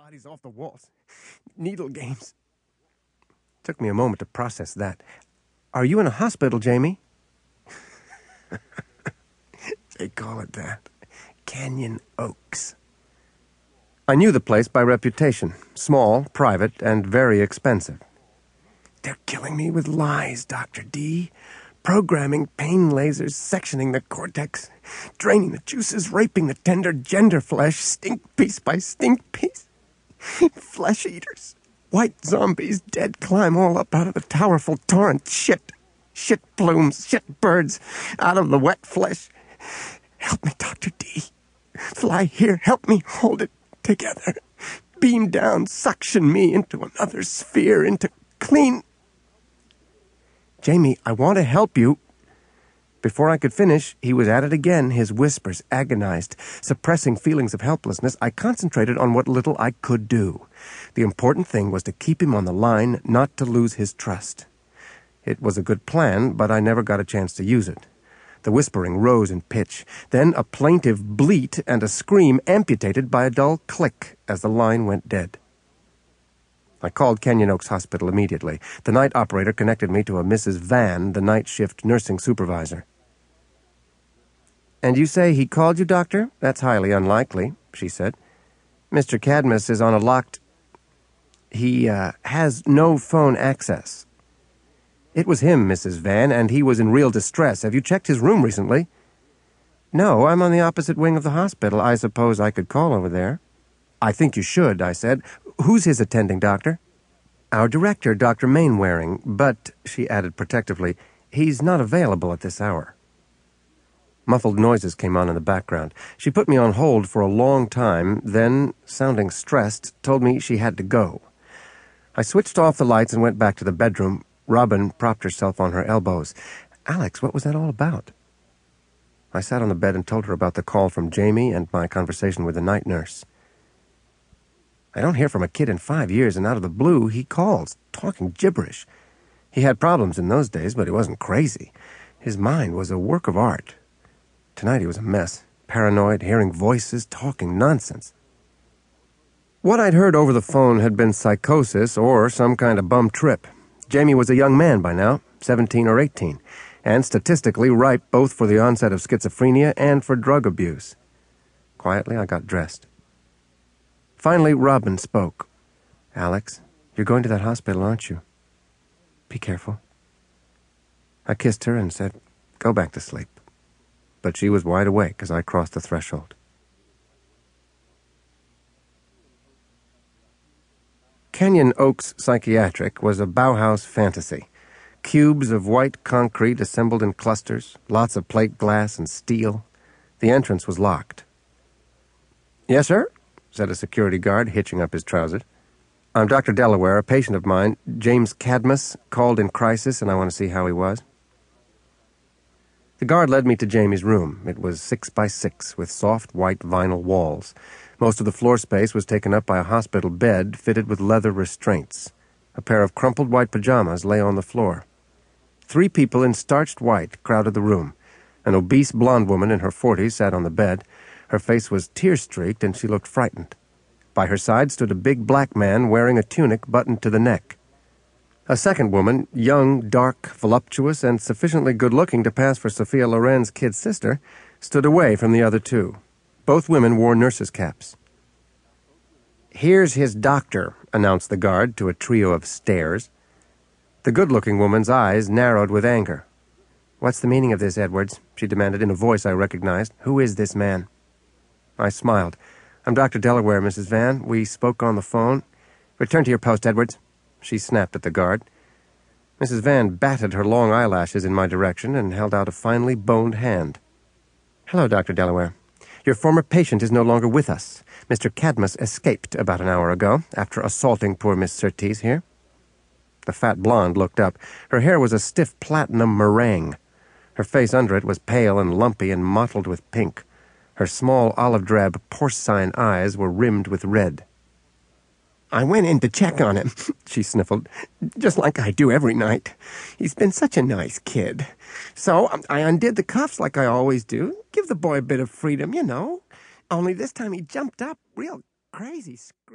bodies off the walls. Needle games. Took me a moment to process that. Are you in a hospital, Jamey? They call it that. Canyon Oaks. I knew the place by reputation. Small, private, and very expensive. They're killing me with lies, Dr. D. Programming pain lasers, sectioning the cortex, draining the juices, raping the tender gender flesh, stink piece by stink piece. Flesh eaters. White zombies, dead climb all up out of the towerful torrent. Shit. Shit plumes, shit birds, out of the wet flesh. Help me, Dr. D. Fly here, help me hold it together. Beam down, suction me into another sphere, into clean... Jamey, I want to help you. Before I could finish, he was at it again, his whispers agonized, suppressing feelings of helplessness. I concentrated on what little I could do. The important thing was to keep him on the line, not to lose his trust. It was a good plan, but I never got a chance to use it. The whispering rose in pitch, then a plaintive bleat and a scream amputated by a dull click as the line went dead. I called Canyon Oaks Hospital immediately. The night operator connected me to a Mrs. Van, the night shift nursing supervisor. "And you say he called you, doctor? That's highly unlikely," she said. "Mr. Cadmus is on a locked... He has no phone access." "It was him, Mrs. Van, and he was in real distress. Have you checked his room recently?" "No, I'm on the opposite wing of the hospital. I suppose I could call over there." "I think you should," I said. "Who's his attending doctor?" "Our director, Dr. Mainwaring, but," she added protectively, "he's not available at this hour." Muffled noises came on in the background. She put me on hold for a long time, then, sounding stressed, told me she had to go. I switched off the lights and went back to the bedroom. Robin propped herself on her elbows. "Alex, what was that all about?" I sat on the bed and told her about the call from Jamey and my conversation with the night nurse. "I don't hear from a kid in 5 years, and out of the blue, he calls, talking gibberish. He had problems in those days, but he wasn't crazy. His mind was a work of art. Tonight he was a mess, paranoid, hearing voices, talking nonsense." What I'd heard over the phone had been psychosis or some kind of bum trip. Jamey was a young man by now, 17 or 18, and statistically ripe both for the onset of schizophrenia and for drug abuse. Quietly, I got dressed. Finally, Robin spoke. "Alex, you're going to that hospital, aren't you? Be careful." I kissed her and said, "Go back to sleep." But she was wide awake as I crossed the threshold. Canyon Oaks Psychiatric was a Bauhaus fantasy. Cubes of white concrete assembled in clusters, lots of plate glass and steel. The entrance was locked. "Yes, sir?" said a security guard, hitching up his trousers. "I'm Dr. Delaware, a patient of mine, Jamey Cadmus, called in crisis, and I want to see how he was." The guard led me to Jamey's room. It was 6 by 6, with soft white vinyl walls. Most of the floor space was taken up by a hospital bed fitted with leather restraints. A pair of crumpled white pajamas lay on the floor. 3 people in starched white crowded the room. An obese blonde woman in her 40s sat on the bed. Her face was tear-streaked, and she looked frightened. By her side stood a big black man wearing a tunic buttoned to the neck. A second woman, young, dark, voluptuous, and sufficiently good-looking to pass for Sophia Loren's kid sister, stood away from the other 2. Both women wore nurses' caps. "Here's his doctor," announced the guard to a trio of stares. The good-looking woman's eyes narrowed with anger. "What's the meaning of this, Edwards?" she demanded in a voice I recognized. "Who is this man?" I smiled. "I'm Dr. Delaware, Mrs. Van. We spoke on the phone." "Return to your post, Edwards," she snapped at the guard. Mrs. Van batted her long eyelashes in my direction and held out a finely boned hand. "Hello, Dr. Delaware. Your former patient is no longer with us. Mr. Cadmus escaped about an hour ago, after assaulting poor Miss Surtees here." The fat blonde looked up. Her hair was a stiff platinum meringue. Her face under it was pale and lumpy and mottled with pink. Her small olive-drab porcine eyes were rimmed with red. "I went in to check on him," she sniffled, "just like I do every night. He's been such a nice kid. So I undid the cuffs like I always do. Give the boy a bit of freedom, you know. Only this time he jumped up real crazy, screaming.